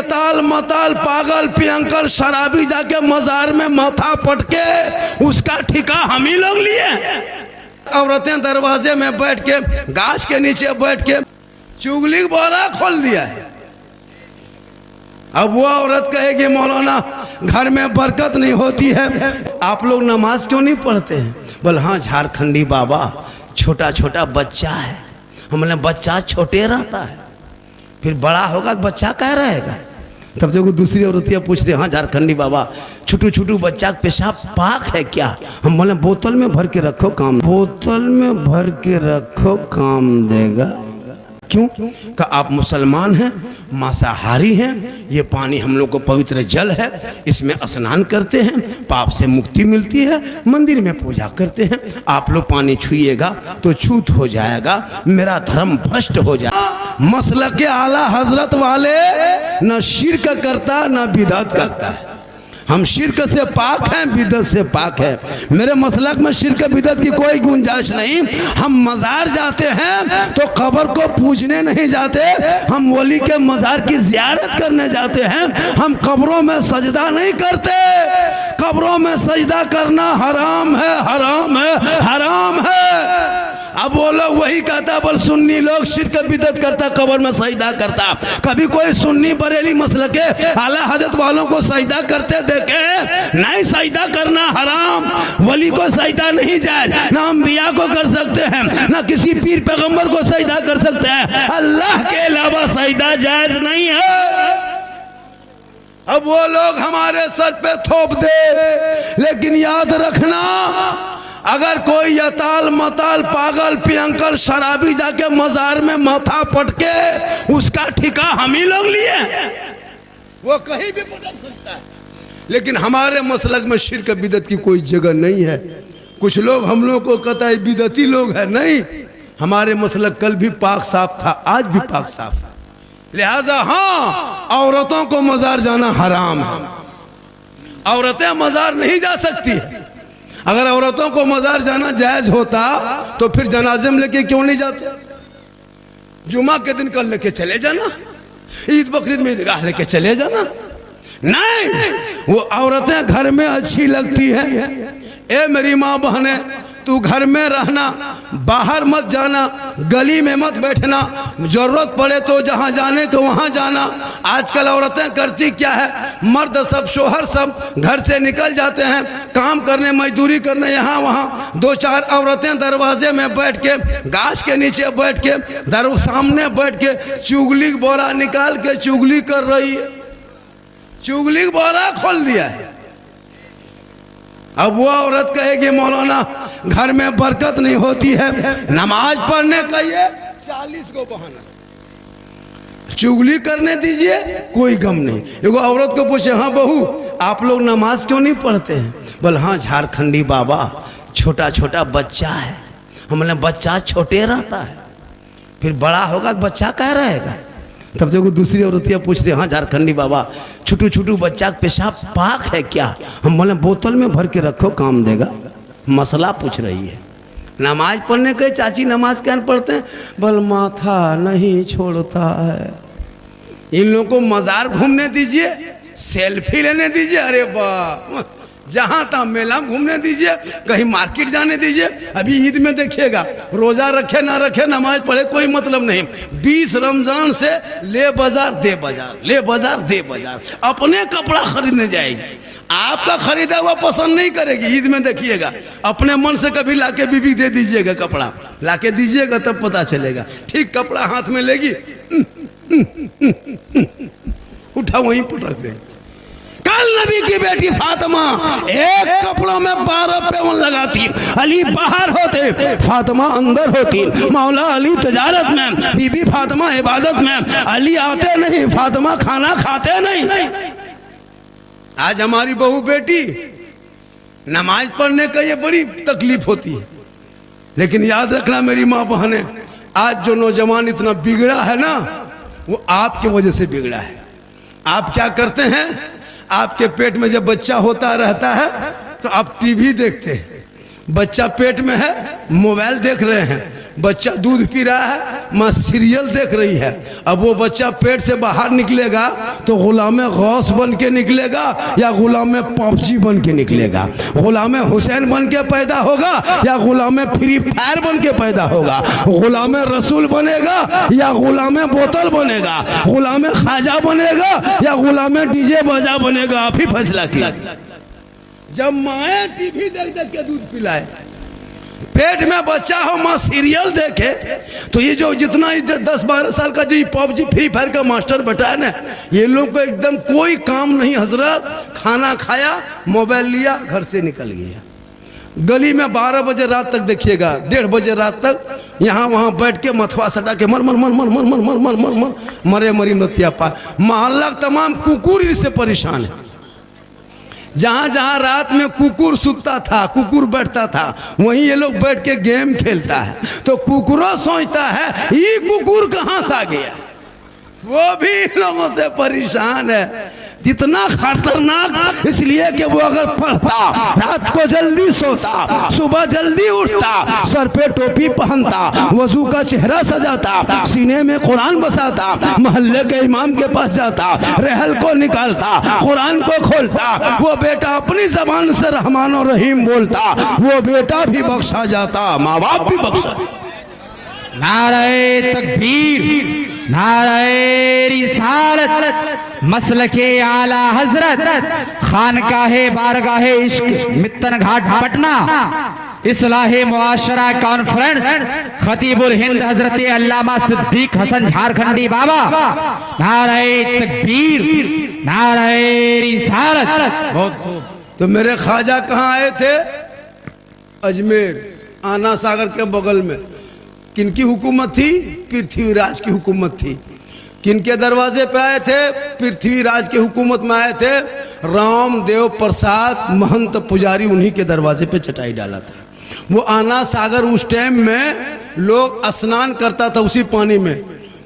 ताल मताल पागल पियंकल शराबी जाके मजार में माथा पटके उसका ठिका हम ही लोग लिए। औरतें दरवाजे में बैठ के गाछ के नीचे बैठ के चुगली बोरा खोल दिया है। अब वो औरत कहेगी मौलाना घर में बरकत नहीं होती है, आप लोग नमाज क्यों नहीं पढ़ते हैं? बोल हाँ झारखंडी बाबा छोटा छोटा बच्चा है, हमने बच्चा छोटे रहता है, फिर बड़ा होगा तो बच्चा क्या रहेगा। तब देखो दूसरी औरतियाँ पूछ रही हाँ झारखंडी बाबा छोटू छोटू बच्चा पेशाब पाक है क्या? हम बोले बोतल में भर के रखो काम, बोतल में भर के रखो काम देगा। क्यों? कि आप मुसलमान हैं, मांसाहारी हैं, ये पानी हम लोग को पवित्र जल है, इसमें स्नान करते हैं, पाप से मुक्ति मिलती है, मंदिर में पूजा करते हैं। आप लोग पानी छुइएगा तो छूत हो जाएगा, मेरा धर्म भ्रष्ट हो जाएगा। मसलक के आला हजरत वाले न शिर्क करता न बिदअत करता है। हम शिर्क से पाक हैं, बिदअत से पाक है। मेरे मसलक में शिर्क बिदअत की कोई गुंजाइश नहीं। हम मज़ार जाते हैं तो कब्र को पूजने नहीं जाते, हम वली के मज़ार की ज़ियारत करने जाते हैं। हम कब्रों में सजदा नहीं करते, कब्रों में सजदा करना हराम है, हराम है, हराम है। अब वो लोग वही कहता, बोल सुन्नी लोग शिर्क बिदअत करता, कब्र में सजदा करता। कभी कोई सुन्नी बरेली मसलक के आला हजरत वालों को सजदा करते देखे? नहीं, सजदा करना हराम, वली को सजदा नहीं जायज, ना अंबिया को कर सकते हैं, ना किसी पीर पैगंबर को सजदा कर सकते हैं, अल्लाह के अलावा सजदा जायज नहीं है। अब वो लोग हमारे सर पे थोप दे, लेकिन याद रखना अगर कोई यताल मताल पागल पियंकल शराबी जाके मजार में माथा पटके उसका ठिका हम ही लोग लिए। वो कहीं भी पटक सकता है, लेकिन हमारे मसलक में शिर्क बिदअत की कोई जगह नहीं है। कुछ लोग हम लोग को कहता है बिदअती लोग है, नहीं, हमारे मसलक कल भी पाक साफ था, आज भी पाक साफ है। लिहाजा हाँ, औरतों को मजार जाना हराम है, औरतें मजार नहीं जा सकती। अगर औरतों को मजार जाना जायज होता तो फिर जनाजे में लेके क्यों नहीं जाते? जुमा के दिन कल लेके चले जाना, ईद बकरीद में ईदगाह लेके चले जाना। नहीं, वो औरतें घर में अच्छी लगती है। ए मेरी माँ बहने, तू घर में रहना, बाहर मत जाना, गली में मत बैठना, जरूरत पड़े तो जहाँ जाने को वहाँ जाना। आजकल औरतें करती क्या है, मर्द सब शोहर सब घर से निकल जाते हैं काम करने मजदूरी करने यहाँ वहाँ, दो चार औरतें दरवाजे में बैठ के गाछ के नीचे बैठ के सामने बैठ के चुगली बोरा निकाल के चुगली कर रही है। चुगली बोरा खोल दिया है। अब वो औरत कहेगी मौलाना घर में बरकत नहीं होती है, नमाज पढ़ने का ये 40 को बहाना, चुगली करने दीजिए, कोई गम नहीं। एगो औरत को पूछे हाँ बहू आप लोग नमाज क्यों नहीं पढ़ते हैं? बोल हाँ झारखंडी बाबा छोटा छोटा बच्चा है, हमने बच्चा छोटे रहता है, फिर बड़ा होगा तो बच्चा क्या रहेगा। तब देखो दूसरी औरतियाँ पूछ रही हाँ झारखंडी बाबा छोटू छोटू बच्चा पेशाब पाक है क्या? हम बोले बोतल में भर के रखो काम देगा। मसला पूछ रही है। नमाज पढ़ने के चाची नमाज क्या पढ़ते हैं? बोल माथा नहीं छोड़ता है। इन लोगों को मजार घूमने दीजिए, सेल्फी लेने दीजिए, अरे वाह, जहाँ तहाँ मेला घूमने दीजिए, कहीं मार्केट जाने दीजिए। अभी ईद में देखिएगा, रोजा रखे ना रखे नमाज पढ़े कोई मतलब नहीं, 20 रमजान से ले बाजार दे बाजार, ले बाजार दे बाजार, अपने कपड़ा खरीदने जाएगी। आपका खरीदा हुआ पसंद नहीं करेगी। ईद में देखिएगा, अपने मन से कभी लाके बीबी दे दीजिएगा, कपड़ा लाके दीजिएगा तब पता चलेगा। ठीक कपड़ा हाथ में लेगी, उठा वहीं पटक देगी। कल नबी की बेटी फातिमा एक कपड़ों में 12 पैवन लगाती, अली बाहर होते, फातिमा अंदर होती। मौला अली तजारत में, बीबी फातिमा इबादत में, अली आते नहीं, फातिमा खाना खाते नहीं। आज हमारी बहू बेटी नमाज पढ़ने का ये बड़ी तकलीफ होती है, लेकिन याद रखना मेरी माँ बहने, आज जो नौजवान इतना बिगड़ा है ना, वो आपके वजह से बिगड़ा है। आप क्या करते हैं, आपके पेट में जब बच्चा होता रहता है तो आप टीवी देखते हैं, बच्चा पेट में है, मोबाइल देख रहे हैं, बच्चा दूध पी रहा है, माँ सीरियल देख रही है। अब वो बच्चा पेट से बाहर निकलेगा तो गुलाम गौस बन के निकलेगा या गुलाम पबजी बन के निकलेगा, गुलाम हुसैन बन के पैदा होगा या गुलाम फ्री फायर बन के पैदा होगा, गुलाम रसूल बनेगा या गुलाम बोतल बनेगा, गुलाम खाजा बनेगा या गुलाम डीजे बाजा बनेगा। आप ही फैसला किया। जब माए टीवी देख देख के दूध पिलाए, पेट में बच्चा हो माँ सीरियल देखे, तो ये जो जितना 10-12 साल का जो पबजी फ्री फायर का मास्टर बैठा है ना, ये लोग को एकदम कोई काम नहीं हजरत। खाना खाया, मोबाइल लिया, घर से निकल गया। गली में 12 बजे रात तक देखिएगा, 1:30 बजे रात तक यहाँ वहाँ बैठ के मथवा सटा के मर मर मर मर मर मर मर मर मर मर मरे मरी नतिया पा। मोहल्ला तमाम कुकुर इससे परेशान है। जहाँ जहाँ रात में कुकुर सुतता था, कुकुर बैठता था, वहीं ये लोग बैठ के गेम खेलता है। तो कुकुरों सोचता है ये कुकुर कहाँ से आ गया, वो भी इन लोगों से परेशान है। इतना खतरनाक इसलिए कि वो अगर पढ़ता, रात को जल्दी सोता, सुबह जल्दी उठता, सर पे टोपी पहनता, वजू का चेहरा सजाता, सीने में कुरान बसाता, मोहल्ले के इमाम के पास जाता, रहल को निकालता, कुरान को खोलता, वो बेटा अपनी जबान से रहमान और रहीम बोलता, वो बेटा भी बख्शा जाता, माँ बाप भी बख्शा। नारे तकबीर, नारे रिसालत, मसलके आला हजरत, खानकाहे बारगाहे इश्क, मित्तन घाट पटना, इस्लाहे मुआशरा कॉन्फ्रेंस, खतीबुल हिंद हजरत अल्लामा सिद्दीक हसन झारखंडी बाबा। नारे तकबीर, नारे रिसालत। बहुत खूब। तो मेरे ख्वाजा कहाँ आए थे? अजमेर, आना सागर के बगल में। किनकी हुकूमत थी? पृथ्वीराज की हुकूमत थी। किनके दरवाजे पे आए थे? पृथ्वीराज के हुकूमत में आए थे। रामदेव प्रसाद महंत पुजारी, उन्हीं के दरवाजे पे चटाई डाला था। वो आना सागर उस टाइम में लोग स्नान करता था उसी पानी में।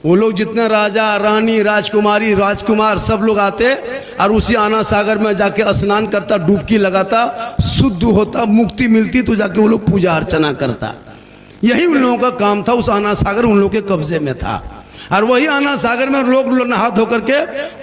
वो लोग जितने राजा रानी राजकुमारी राजकुमार सब लोग आते और उसी आना सागर में जाके स्नान करता, डुबकी लगाता, शुद्ध होता, मुक्ति मिलती, तो जाके वो लोग पूजा अर्चना करता। यही उन लोगों का काम था। उस आना सागर उन लोगों के कब्जे में था। और वही आना सागर में लोग नहा धो करके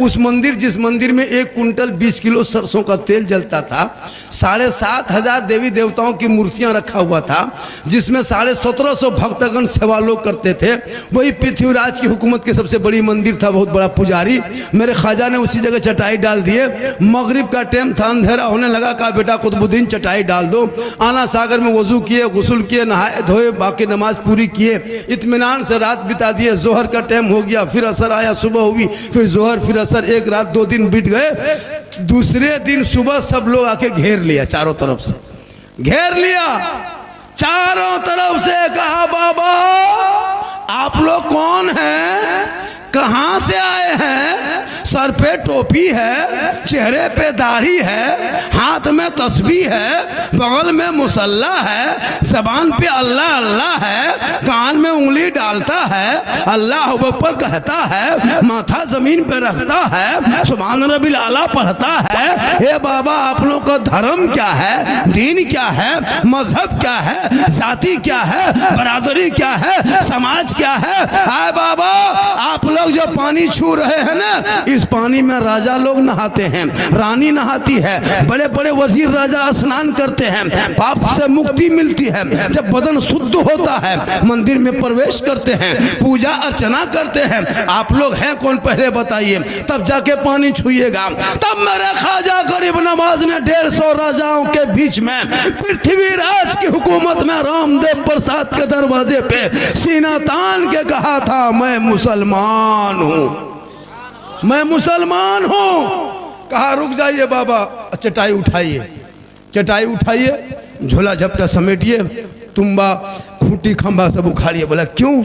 उस मंदिर, जिस मंदिर में 1 कुंटल 20 किलो सरसों का तेल जलता था, 7,500 देवी देवताओं की मूर्तियां रखा हुआ था, जिसमें 1750 भक्तगण सेवा लोग करते थे। वही पृथ्वीराज की हुकूमत की सबसे बड़ी मंदिर था, बहुत बड़ा पुजारी। मेरे ख्वाजा ने उसी जगह चटाई डाल दिए। मगरिब का टाइम था, अंधेरा होने लगा, कहा बेटा कुतुबुद्दीन चटाई डाल दो। आना सागर में वजू किए, गुस्ल किए, नहाए धोए, बाकी नमाज पूरी किए, इत्मीनान से रात बिता दिए। जोहर का टाइम हो गया, फिर असर आया, सुबह हुई, फिर जोहर, फिर असर, 1 रात 2 दिन बीत गए। दूसरे दिन सुबह सब लोग आके घेर लिया, चारों तरफ से घेर लिया, चारों तरफ से। कहा बाबा आप लोग कौन हैं, कहां से आए हैं? सर पे टोपी है, चेहरे पे दाढ़ी है, हाथ में तस्बीह है, बगल में मुसल्ला है, जबान पे अल्लाह अल्लाह है, कान में उंगली डालता है, अल्लाह ऊपर कहता है, माथा जमीन पे रखता है, सुभान रब्बिल आला पढ़ता है। ए बाबा आप लोग का धर्म क्या है, दीन क्या है, मजहब क्या है, जाति क्या है, बरादरी क्या है, समाज क्या है? आए बाबा आप लोग जो पानी छू रहे हैं ना, इस पानी में राजा लोग नहाते हैं, रानी नहाती है, बड़े बड़े वजीर राजा स्नान करते हैं, पाप से मुक्ति मिलती है। जब बदन शुद्ध होता है मंदिर में प्रवेश करते हैं, पूजा अर्चना करते हैं। आप लोग हैं कौन पहले बताइए, तब जाके पानी छुइएगा। तब मेरे ख्वाजा गरीब नवाज ने 150 राजाओं के बीच में पृथ्वीराज की हुकूमत में रामदेव प्रसाद के दरवाजे पे सीना तान के कहा था, मैं मुसलमान हूँ, मैं मुसलमान हूँ। कहा रुक जाइए बाबा, चटाई उठाइए, चटाई उठाइए, झोला झपटा समेटिए, तुम्बा खूंटी खंबा सब उखाड़िए। बोला क्यों?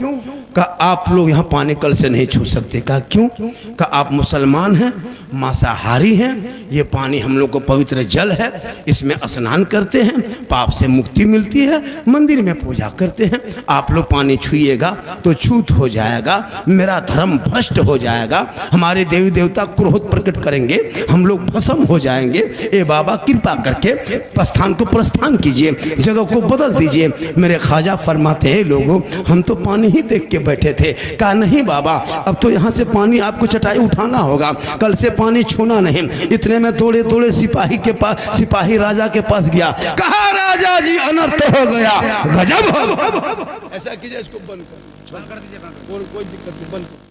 कहा आप लोग यहाँ पानी कल से नहीं छू सकते। कहा क्यों? कहा आप मुसलमान हैं, मांसाहारी हैं, ये पानी हम लोग को पवित्र जल है, इसमें स्नान करते हैं, पाप से मुक्ति मिलती है, मंदिर में पूजा करते हैं। आप लोग पानी छुइएगा तो छूत हो जाएगा, मेरा धर्म भ्रष्ट हो जाएगा, हमारे देवी देवता क्रोध प्रकट करेंगे, हम लोग भस्म हो जाएंगे। ए बाबा कृपा करके प्रस्थान को प्रस्थान कीजिए, जगह को बदल दीजिए। मेरे ख्वाजा फरमाते हैं लोगों हम तो पानी ही देख के बैठे थे। कहा नहीं बाबा, अब तो यहाँ से पानी आपको चटाई उठाना होगा, कल से पानी छूना नहीं। इतने में थोड़े थोड़े सिपाही के पास, सिपाही राजा के पास गया। कहा राजा जी अनर्थ हो गया, गजब हो। ऐसा कीजिए, इसको बंद कर दीजिए, कोई दिक्कत नहीं, बंद कर।